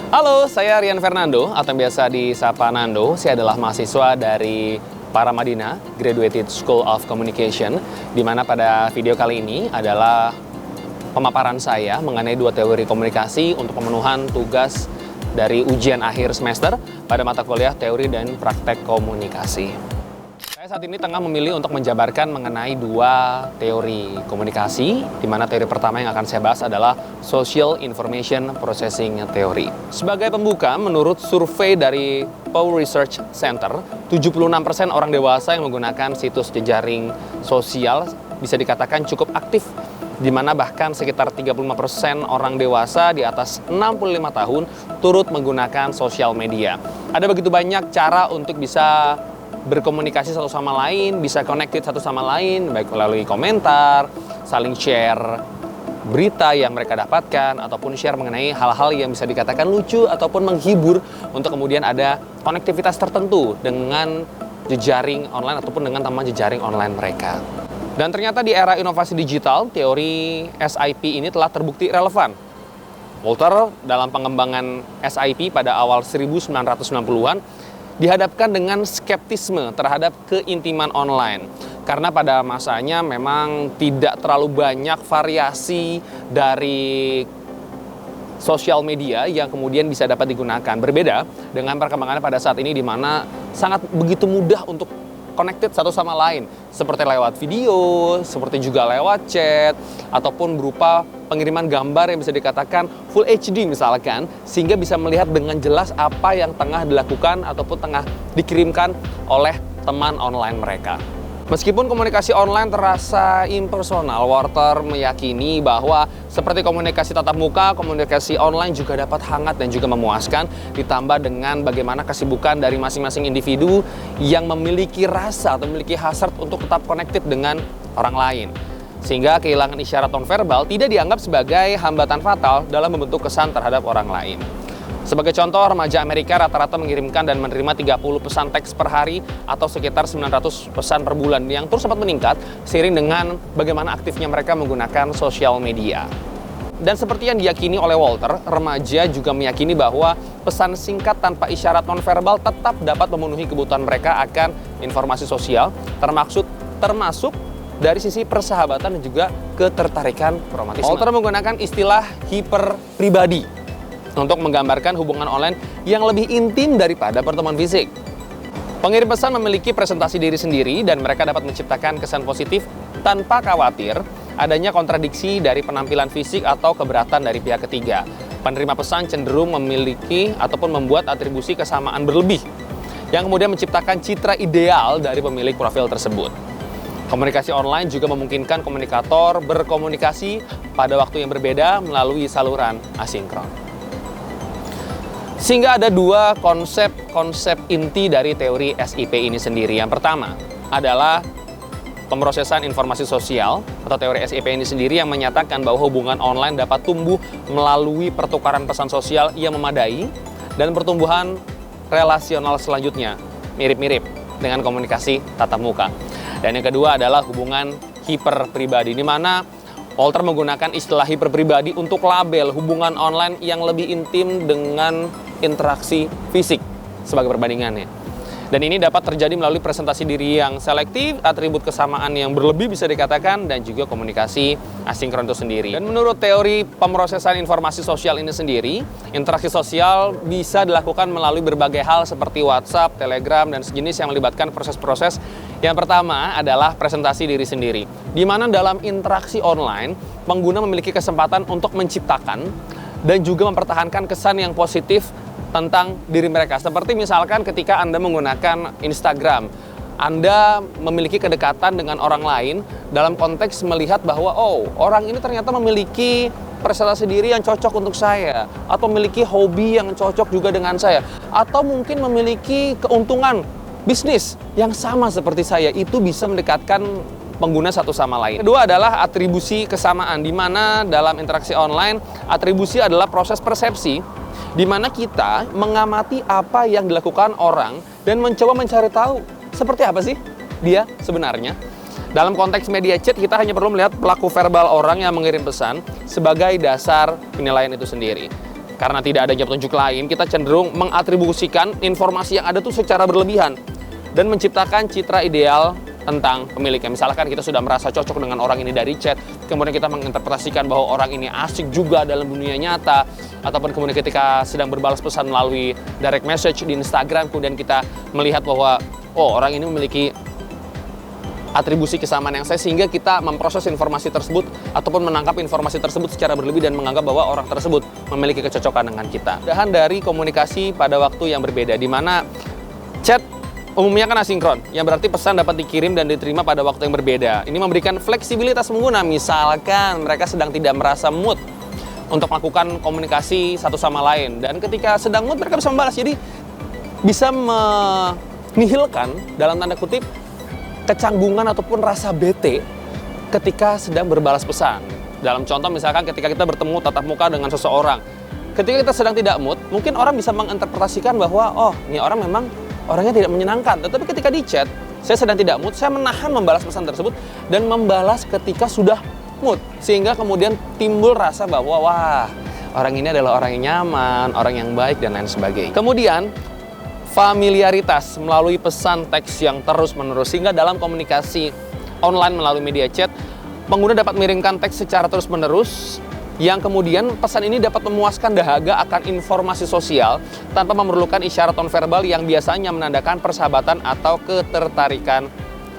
Halo, saya Rian Fernando atau yang biasa disapa Nando. Saya adalah mahasiswa dari Paramadina Graduate School of Communication, di mana pada video kali ini adalah pemaparan saya mengenai 2 teori komunikasi untuk pemenuhan tugas dari ujian akhir semester pada mata kuliah teori dan praktek komunikasi. Saya saat ini tengah memilih untuk menjabarkan mengenai 2 teori komunikasi, di mana teori pertama yang akan saya bahas adalah Social Information Processing Theory. Sebagai pembuka, menurut survei dari Pew Research Center, 76% orang dewasa yang menggunakan situs jejaring sosial bisa dikatakan cukup aktif, di mana bahkan sekitar 35% orang dewasa di atas 65 tahun turut menggunakan sosial media. Ada begitu banyak cara untuk bisa berkomunikasi satu sama lain, bisa connected satu sama lain, baik melalui komentar, saling share berita yang mereka dapatkan, ataupun share mengenai hal-hal yang bisa dikatakan lucu ataupun menghibur, untuk kemudian ada konektivitas tertentu dengan jejaring online ataupun dengan teman jejaring online mereka. Dan ternyata di era inovasi digital, teori SIP ini telah terbukti relevan. Walter dalam pengembangan SIP pada awal 1990-an dihadapkan dengan skeptisme terhadap keintiman online. Karena pada masanya memang tidak terlalu banyak variasi dari sosial media yang kemudian bisa dapat digunakan. Berbeda dengan perkembangannya pada saat ini, di mana sangat begitu mudah untuk connected satu sama lain, seperti lewat video, seperti juga lewat chat, ataupun berupa pengiriman gambar yang bisa dikatakan Full HD misalkan, sehingga bisa melihat dengan jelas apa yang tengah dilakukan ataupun tengah dikirimkan oleh teman online mereka. Meskipun komunikasi online terasa impersonal, Walter meyakini bahwa seperti komunikasi tatap muka, komunikasi online juga dapat hangat dan juga memuaskan, ditambah dengan bagaimana kesibukan dari masing-masing individu yang memiliki rasa atau memiliki hasrat untuk tetap connected dengan orang lain. Sehingga kehilangan isyarat nonverbal tidak dianggap sebagai hambatan fatal dalam membentuk kesan terhadap orang lain. Sebagai contoh, remaja Amerika rata-rata mengirimkan dan menerima 30 pesan teks per hari atau sekitar 900 pesan per bulan, yang terus sempat meningkat seiring dengan bagaimana aktifnya mereka menggunakan sosial media. Dan seperti yang diyakini oleh Walter, remaja juga meyakini bahwa pesan singkat tanpa isyarat nonverbal tetap dapat memenuhi kebutuhan mereka akan informasi sosial, termasuk dari sisi persahabatan dan juga ketertarikan romantisme. Walter menggunakan istilah hiperpribadi untuk menggambarkan hubungan online yang lebih intim daripada pertemuan fisik. Pengirim pesan memiliki presentasi diri sendiri dan mereka dapat menciptakan kesan positif tanpa khawatir adanya kontradiksi dari penampilan fisik atau keberatan dari pihak ketiga. Penerima pesan cenderung memiliki ataupun membuat atribusi kesamaan berlebih yang kemudian menciptakan citra ideal dari pemilik profil tersebut. Komunikasi online juga memungkinkan komunikator berkomunikasi pada waktu yang berbeda melalui saluran asinkron. Sehingga ada 2 konsep inti dari teori SIP ini sendiri. Yang pertama adalah pemrosesan informasi sosial atau teori SIP ini sendiri yang menyatakan bahwa hubungan online dapat tumbuh melalui pertukaran pesan sosial yang memadai dan pertumbuhan relasional selanjutnya mirip-mirip dengan komunikasi tatap muka. Dan yang kedua adalah hubungan hiperpribadi, di mana Walter menggunakan istilah hiperpribadi untuk label hubungan online yang lebih intim dengan interaksi fisik sebagai perbandingannya. Dan ini dapat terjadi melalui presentasi diri yang selektif, atribut kesamaan yang berlebih bisa dikatakan, dan juga komunikasi asinkron itu sendiri. Dan menurut teori pemrosesan informasi sosial ini sendiri, interaksi sosial bisa dilakukan melalui berbagai hal seperti WhatsApp, Telegram, dan sejenis yang melibatkan proses-proses. Yang pertama adalah presentasi diri sendiri, di mana dalam interaksi online, pengguna memiliki kesempatan untuk menciptakan dan juga mempertahankan kesan yang positif tentang diri mereka. Seperti misalkan ketika Anda menggunakan Instagram, Anda memiliki kedekatan dengan orang lain dalam konteks melihat bahwa orang ini ternyata memiliki presentasi diri yang cocok untuk saya, atau memiliki hobi yang cocok juga dengan saya, atau mungkin memiliki keuntungan bisnis yang sama seperti saya. Itu bisa mendekatkan pengguna satu sama lain. Kedua adalah atribusi kesamaan, di mana dalam interaksi online, atribusi adalah proses persepsi di mana kita mengamati apa yang dilakukan orang dan mencoba mencari tahu seperti apa sih dia sebenarnya. Dalam konteks media chat, kita hanya perlu melihat pelaku verbal orang yang mengirim pesan sebagai dasar penilaian itu sendiri. karena tidak adanya petunjuk lain, kita cenderung mengatribusikan informasi yang ada tuh secara berlebihan dan menciptakan citra ideal tentang pemiliknya. Misalkan kita sudah merasa cocok dengan orang ini dari chat, kemudian kita menginterpretasikan bahwa orang ini asik juga dalam dunia nyata, ataupun kemudian ketika sedang berbalas pesan melalui direct message di Instagram, kemudian kita melihat bahwa oh, orang ini memiliki atribusi kesamaan yang sehingga kita memproses informasi tersebut ataupun menangkap informasi tersebut secara berlebih dan menganggap bahwa orang tersebut memiliki kecocokan dengan kita. Mudahan dari komunikasi pada waktu yang berbeda, di mana chat umumnya kan asinkron, yang berarti pesan dapat dikirim dan diterima pada waktu yang berbeda. Ini memberikan fleksibilitas pengguna, misalkan mereka sedang tidak merasa mood untuk melakukan komunikasi satu sama lain. Dan ketika sedang mood, mereka bisa membalas. Jadi bisa menihilkan, dalam tanda kutip, kecanggungan ataupun rasa bete ketika sedang berbalas pesan. Dalam contoh misalkan ketika kita bertemu tatap muka dengan seseorang. Ketika kita sedang tidak mood, mungkin orang bisa menginterpretasikan bahwa, oh, ini orang memang orangnya tidak menyenangkan. Tetapi ketika di chat, saya sedang tidak mood, saya menahan membalas pesan tersebut dan membalas ketika sudah mood. Sehingga kemudian timbul rasa bahwa, wah, orang ini adalah orang yang nyaman, orang yang baik, dan lain sebagainya. Kemudian, familiaritas melalui pesan teks yang terus-menerus. Sehingga dalam komunikasi online melalui media chat, pengguna dapat mengirimkan teks secara terus-menerus, yang kemudian pesan ini dapat memuaskan dahaga akan informasi sosial tanpa memerlukan isyarat nonverbal yang biasanya menandakan persahabatan atau ketertarikan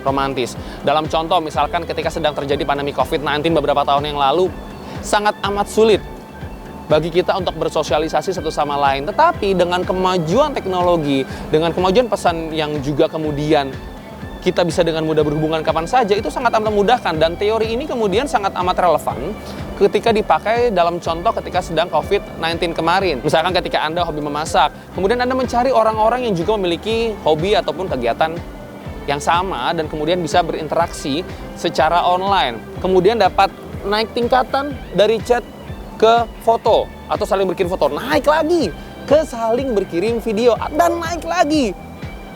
romantis. Dalam contoh, misalkan ketika sedang terjadi pandemi COVID-19 beberapa tahun yang lalu, sangat amat sulit bagi kita untuk bersosialisasi satu sama lain. Tetapi dengan kemajuan teknologi, dengan kemajuan pesan yang juga kemudian kita bisa dengan mudah berhubungan kapan saja, itu sangat amat memudahkan. Dan teori ini kemudian sangat amat relevan ketika dipakai dalam contoh ketika sedang COVID-19 kemarin. Misalkan ketika Anda hobi memasak, kemudian Anda mencari orang-orang yang juga memiliki hobi ataupun kegiatan yang sama dan kemudian bisa berinteraksi secara online. Kemudian dapat naik tingkatan dari chat ke foto atau saling berkirim foto, naik lagi ke saling berkirim video, dan naik lagi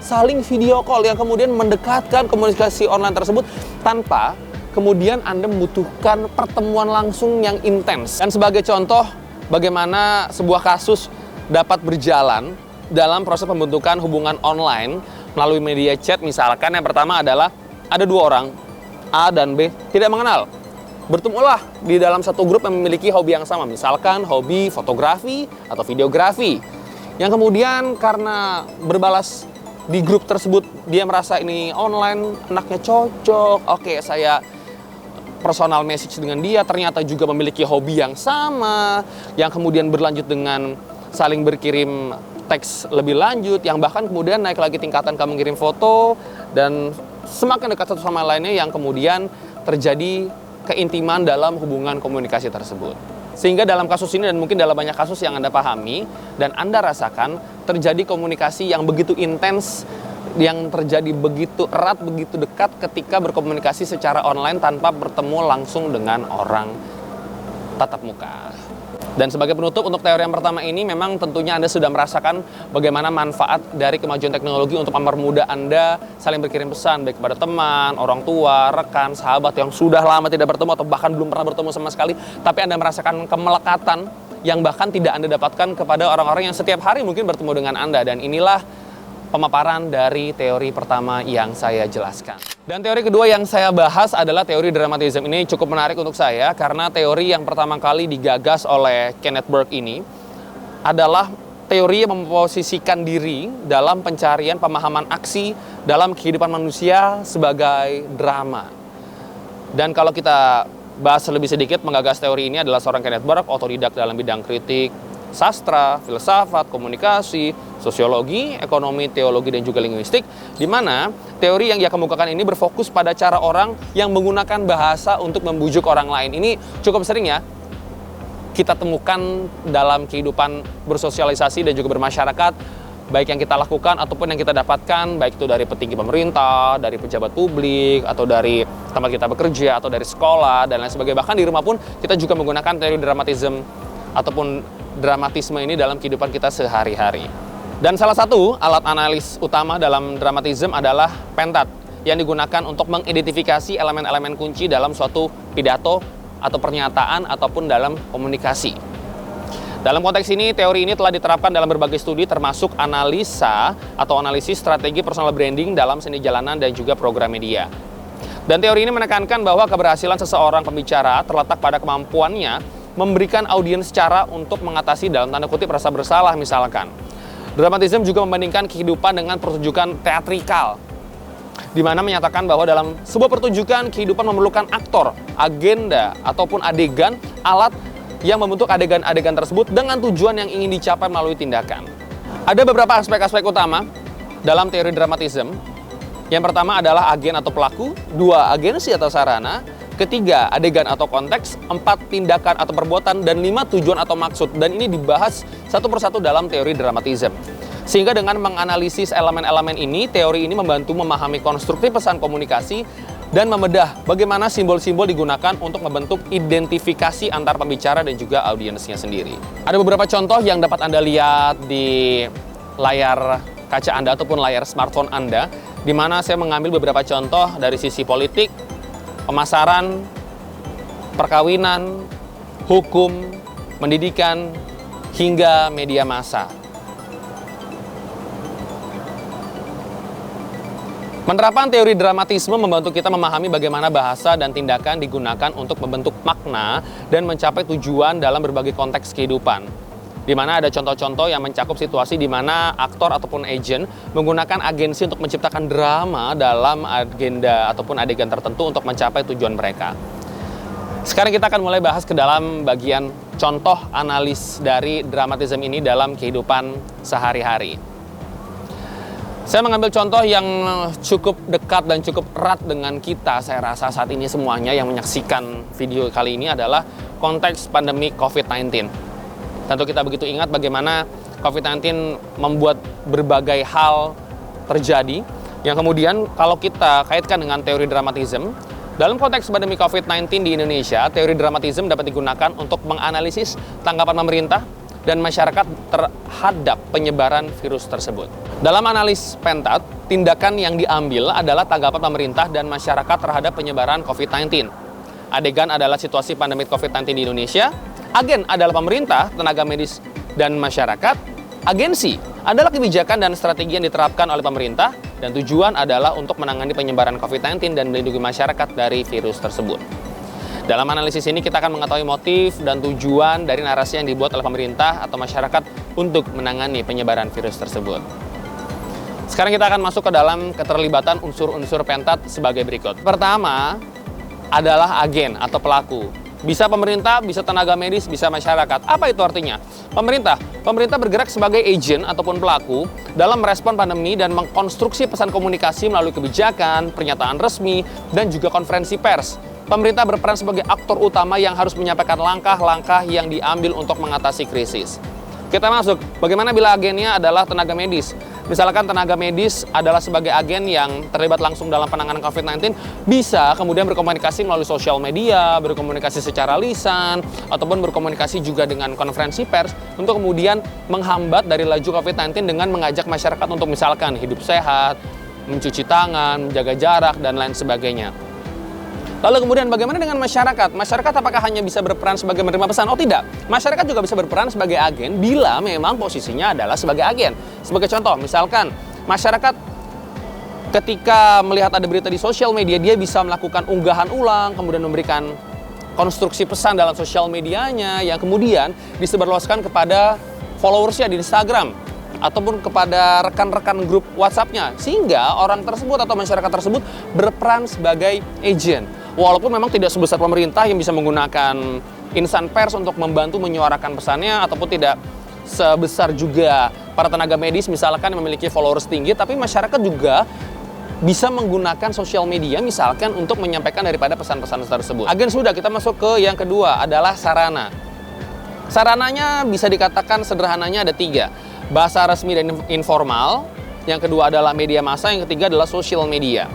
saling video call yang kemudian mendekatkan komunikasi online tersebut tanpa kemudian Anda membutuhkan pertemuan langsung yang intens. Dan sebagai contoh bagaimana sebuah kasus dapat berjalan dalam proses pembentukan hubungan online melalui media chat, misalkan yang pertama adalah ada dua orang, A dan B, tidak mengenal. Bertemulah di dalam satu grup yang memiliki hobi yang sama, misalkan hobi fotografi atau videografi. Yang kemudian karena berbalas di grup tersebut, dia merasa ini online, anaknya cocok, oke, saya personal message dengan dia, ternyata juga memiliki hobi yang sama, yang kemudian berlanjut dengan saling berkirim teks lebih lanjut, yang bahkan kemudian naik lagi tingkatan kamu mengirim foto, dan semakin dekat satu sama lainnya, yang kemudian terjadi keintiman dalam hubungan komunikasi tersebut. Sehingga dalam kasus ini dan mungkin dalam banyak kasus yang Anda pahami dan Anda rasakan, terjadi komunikasi yang begitu intens, yang terjadi begitu erat, begitu dekat ketika berkomunikasi secara online tanpa bertemu langsung dengan orang tatap muka. Dan sebagai penutup untuk teori yang pertama ini, memang tentunya Anda sudah merasakan bagaimana manfaat dari kemajuan teknologi untuk mempermudah Anda saling berkirim pesan, baik kepada teman, orang tua, rekan, sahabat yang sudah lama tidak bertemu atau bahkan belum pernah bertemu sama sekali, tapi Anda merasakan kemelekatan yang bahkan tidak Anda dapatkan kepada orang-orang yang setiap hari mungkin bertemu dengan Anda. Dan inilah pemaparan dari teori pertama yang saya jelaskan. Dan teori kedua yang saya bahas adalah teori dramatism. Ini cukup menarik untuk saya karena teori yang pertama kali digagas oleh Kenneth Burke ini adalah teori yang memposisikan diri dalam pencarian pemahaman aksi dalam kehidupan manusia sebagai drama. Dan kalau kita bahas lebih sedikit, menggagas teori ini adalah seorang Kenneth Burke, otodidak dalam bidang kritik sastra, filsafat, komunikasi, sosiologi, ekonomi, teologi, dan juga linguistik, di mana teori yang ia kemukakan ini berfokus pada cara orang yang menggunakan bahasa untuk membujuk orang lain. Ini cukup sering ya kita temukan dalam kehidupan bersosialisasi dan juga bermasyarakat, baik yang kita lakukan ataupun yang kita dapatkan, baik itu dari petinggi pemerintah, dari pejabat publik, atau dari tempat kita bekerja, atau dari sekolah, dan lain sebagainya. Bahkan di rumah pun kita juga menggunakan teori dramatism ataupun dramatisme ini dalam kehidupan kita sehari-hari. Dan salah satu alat analis utama dalam dramatism adalah pentat, yang digunakan untuk mengidentifikasi elemen-elemen kunci dalam suatu pidato atau pernyataan ataupun dalam komunikasi. Dalam konteks ini, teori ini telah diterapkan dalam berbagai studi termasuk analisa atau analisis strategi personal branding dalam seni jalanan dan juga program media. Dan teori ini menekankan bahwa keberhasilan seseorang pembicara terletak pada kemampuannya memberikan audiens cara untuk mengatasi dalam tanda kutip rasa bersalah misalkan. Dramatism juga membandingkan kehidupan dengan pertunjukan teatrikal, di mana menyatakan bahwa dalam sebuah pertunjukan kehidupan memerlukan aktor, agenda, ataupun adegan, alat yang membentuk adegan-adegan tersebut dengan tujuan yang ingin dicapai melalui tindakan. Ada beberapa aspek-aspek utama dalam teori dramatism. Yang pertama adalah agen atau pelaku, 2 agensi atau sarana, ketiga adegan atau konteks, 4 tindakan atau perbuatan, dan 5 tujuan atau maksud. Dan ini dibahas satu persatu dalam teori dramatism. Sehingga dengan menganalisis elemen-elemen ini, teori ini membantu memahami konstruksi pesan komunikasi dan membedah bagaimana simbol-simbol digunakan untuk membentuk identifikasi antar pembicara dan juga audiensnya sendiri. Ada beberapa contoh yang dapat Anda lihat di layar kaca Anda ataupun layar smartphone Anda, di mana saya mengambil beberapa contoh dari sisi politik, pemasaran, perkawinan, hukum, pendidikan, hingga media massa. Penerapan teori dramatisme membantu kita memahami bagaimana bahasa dan tindakan digunakan untuk membentuk makna dan mencapai tujuan dalam berbagai konteks kehidupan. Di mana ada contoh-contoh yang mencakup situasi di mana aktor ataupun agent menggunakan agensi untuk menciptakan drama dalam agenda ataupun adegan tertentu untuk mencapai tujuan mereka. Sekarang kita akan mulai bahas ke dalam bagian contoh analis dari dramatism ini dalam kehidupan sehari-hari. Saya mengambil contoh yang cukup dekat dan cukup erat dengan kita, saya rasa saat ini semuanya yang menyaksikan video kali ini adalah konteks pandemi COVID-19. Tentu kita begitu ingat bagaimana COVID-19 membuat berbagai hal terjadi, yang kemudian kalau kita kaitkan dengan teori dramatism, dalam konteks pandemi COVID-19 di Indonesia, teori dramatism dapat digunakan untuk menganalisis tanggapan pemerintah dan masyarakat terhadap penyebaran virus tersebut. Dalam analis Pentat, tindakan yang diambil adalah tanggapan pemerintah dan masyarakat terhadap penyebaran COVID-19. Adegan adalah situasi pandemi COVID-19 di Indonesia, agen adalah pemerintah, tenaga medis, dan masyarakat, agensi adalah kebijakan dan strategi yang diterapkan oleh pemerintah, dan tujuan adalah untuk menangani penyebaran COVID-19 dan melindungi masyarakat dari virus tersebut. Dalam analisis ini kita akan mengetahui motif dan tujuan dari narasi yang dibuat oleh pemerintah atau masyarakat untuk menangani penyebaran virus tersebut. Sekarang kita akan masuk ke dalam keterlibatan unsur-unsur Pentat sebagai berikut. Pertama adalah agen atau pelaku. Bisa pemerintah, bisa tenaga medis, bisa masyarakat. Apa itu artinya? Pemerintah bergerak sebagai agent ataupun pelaku dalam merespon pandemi dan mengkonstruksi pesan komunikasi melalui kebijakan, pernyataan resmi, dan juga konferensi pers. Pemerintah berperan sebagai aktor utama yang harus menyampaikan langkah-langkah yang diambil untuk mengatasi krisis. Kita masuk, bagaimana bila agennya adalah tenaga medis? Misalkan tenaga medis adalah sebagai agen yang terlibat langsung dalam penanganan COVID-19, bisa kemudian berkomunikasi melalui sosial media, berkomunikasi secara lisan, ataupun berkomunikasi juga dengan konferensi pers untuk kemudian menghambat dari laju COVID-19 dengan mengajak masyarakat untuk misalkan hidup sehat, mencuci tangan, menjaga jarak, dan lain sebagainya. Lalu kemudian bagaimana dengan masyarakat? Masyarakat apakah hanya bisa berperan sebagai menerima pesan? Oh tidak, masyarakat juga bisa berperan sebagai agen bila memang posisinya adalah sebagai agen. Sebagai contoh, misalkan masyarakat ketika melihat ada berita di sosial media, dia bisa melakukan unggahan ulang, kemudian memberikan konstruksi pesan dalam sosial medianya yang kemudian disebarluaskan kepada followersnya di Instagram ataupun kepada rekan-rekan grup WhatsApp-nya, sehingga orang tersebut atau masyarakat tersebut berperan sebagai agent. Walaupun memang tidak sebesar pemerintah yang bisa menggunakan insan pers untuk membantu menyuarakan pesannya, ataupun tidak sebesar juga para tenaga medis misalkan yang memiliki followers tinggi, tapi masyarakat juga bisa menggunakan sosial media misalkan untuk menyampaikan daripada pesan-pesan tersebut. Agen sudah, kita masuk ke yang kedua adalah sarana. Sarananya bisa dikatakan sederhananya ada 3. Bahasa resmi dan informal, yang kedua adalah media massa, yang ketiga adalah sosial media.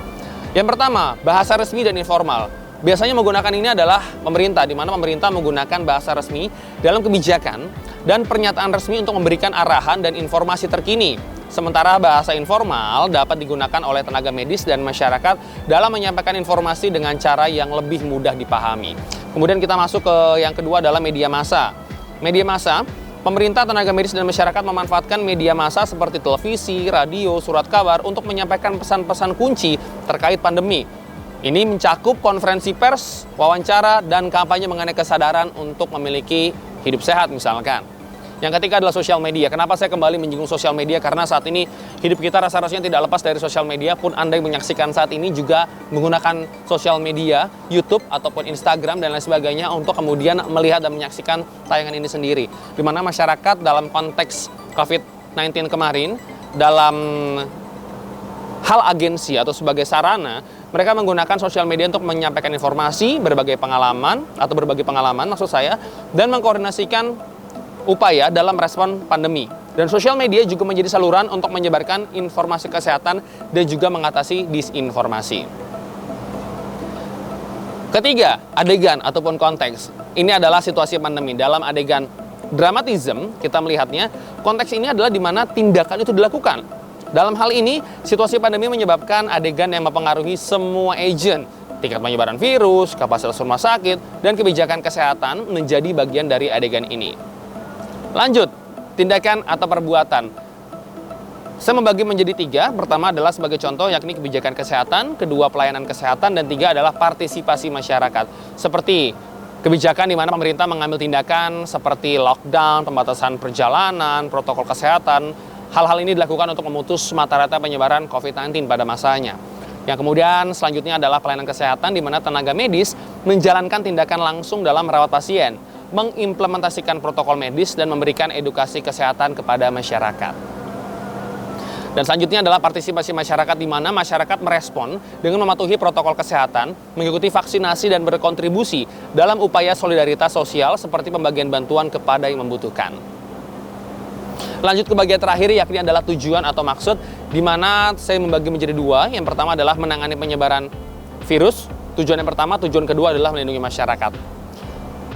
Yang pertama, bahasa resmi dan informal. Biasanya menggunakan ini adalah pemerintah, di mana pemerintah menggunakan bahasa resmi dalam kebijakan dan pernyataan resmi untuk memberikan arahan dan informasi terkini. Sementara bahasa informal dapat digunakan oleh tenaga medis dan masyarakat dalam menyampaikan informasi dengan cara yang lebih mudah dipahami. Kemudian kita masuk ke yang kedua adalah media massa. Media massa Pemerintah, tenaga medis, dan masyarakat memanfaatkan media massa seperti televisi, radio, surat kabar untuk menyampaikan pesan-pesan kunci terkait pandemi. Ini mencakup konferensi pers, wawancara, dan kampanye mengenai kesadaran untuk memiliki hidup sehat misalkan. Yang ketiga adalah sosial media. Kenapa saya kembali menyinggung sosial media? Karena saat ini hidup kita rasa-rasanya tidak lepas dari sosial media. Pun Anda yang menyaksikan saat ini juga menggunakan sosial media, YouTube ataupun Instagram dan lain sebagainya untuk kemudian melihat dan menyaksikan tayangan ini sendiri. Di mana masyarakat dalam konteks COVID-19 kemarin, dalam hal agensi atau sebagai sarana, mereka menggunakan sosial media untuk menyampaikan informasi, berbagi pengalaman maksud saya, dan mengkoordinasikan upaya dalam respon pandemi. Dan sosial media juga menjadi saluran untuk menyebarkan informasi kesehatan dan juga mengatasi disinformasi. Ketiga, adegan ataupun konteks. Ini adalah situasi pandemi. Dalam adegan dramatism, kita melihatnya, konteks ini adalah di mana tindakan itu dilakukan. Dalam hal ini, situasi pandemi menyebabkan adegan yang mempengaruhi semua agen. Tingkat penyebaran virus, kapasitas rumah sakit, dan kebijakan kesehatan menjadi bagian dari adegan ini. Lanjut, tindakan atau perbuatan. Saya membagi menjadi 3. Pertama adalah sebagai contoh yakni kebijakan kesehatan, kedua pelayanan kesehatan, dan 3 adalah partisipasi masyarakat. Seperti kebijakan di mana pemerintah mengambil tindakan seperti lockdown, pembatasan perjalanan, protokol kesehatan. Hal-hal ini dilakukan untuk memutus mata rantai penyebaran COVID-19 pada masanya. Yang kemudian selanjutnya adalah pelayanan kesehatan di mana tenaga medis menjalankan tindakan langsung dalam merawat pasien, mengimplementasikan protokol medis, dan memberikan edukasi kesehatan kepada masyarakat. Dan selanjutnya adalah partisipasi masyarakat di mana masyarakat merespon dengan mematuhi protokol kesehatan, mengikuti vaksinasi, dan berkontribusi dalam upaya solidaritas sosial seperti pembagian bantuan kepada yang membutuhkan. Lanjut ke bagian terakhir yakni adalah tujuan atau maksud, di mana saya membagi menjadi 2. Yang pertama adalah menangani penyebaran virus. Tujuan kedua adalah melindungi masyarakat.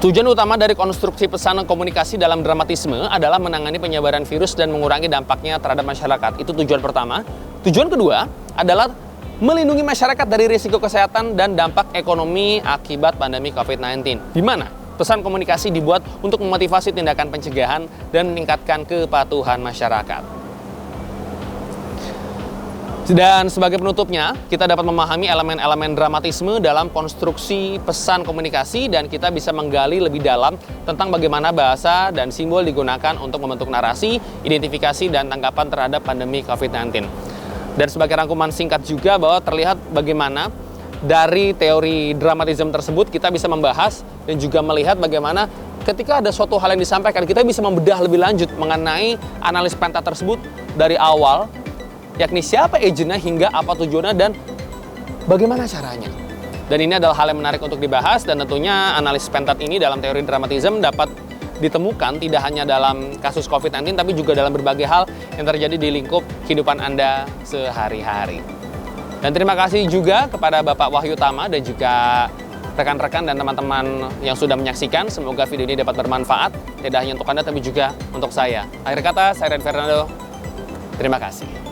Tujuan utama dari konstruksi pesan komunikasi dalam dramatisme adalah menangani penyebaran virus dan mengurangi dampaknya terhadap masyarakat. Itu tujuan pertama. Tujuan kedua adalah melindungi masyarakat dari risiko kesehatan dan dampak ekonomi akibat pandemi COVID-19. Di mana pesan komunikasi dibuat untuk memotivasi tindakan pencegahan dan meningkatkan kepatuhan masyarakat. Dan sebagai penutupnya, kita dapat memahami elemen-elemen dramatisme dalam konstruksi pesan komunikasi dan kita bisa menggali lebih dalam tentang bagaimana bahasa dan simbol digunakan untuk membentuk narasi, identifikasi, dan tanggapan terhadap pandemi COVID-19. Dan sebagai rangkuman singkat juga bahwa terlihat bagaimana dari teori dramatisme tersebut kita bisa membahas dan juga melihat bagaimana ketika ada suatu hal yang disampaikan, kita bisa membedah lebih lanjut mengenai analis pentat tersebut dari awal, yakni siapa agentnya hingga apa tujuannya dan bagaimana caranya. Dan ini adalah hal yang menarik untuk dibahas dan tentunya analis pentat ini dalam teori dramatisme dapat ditemukan tidak hanya dalam kasus COVID-19 tapi juga dalam berbagai hal yang terjadi di lingkup kehidupan Anda sehari-hari. Dan terima kasih juga kepada Bapak Wahyu Tama dan juga rekan-rekan dan teman-teman yang sudah menyaksikan. Semoga video ini dapat bermanfaat, tidak hanya untuk Anda tapi juga untuk saya. Akhir kata, saya Ren Fernando. Terima kasih.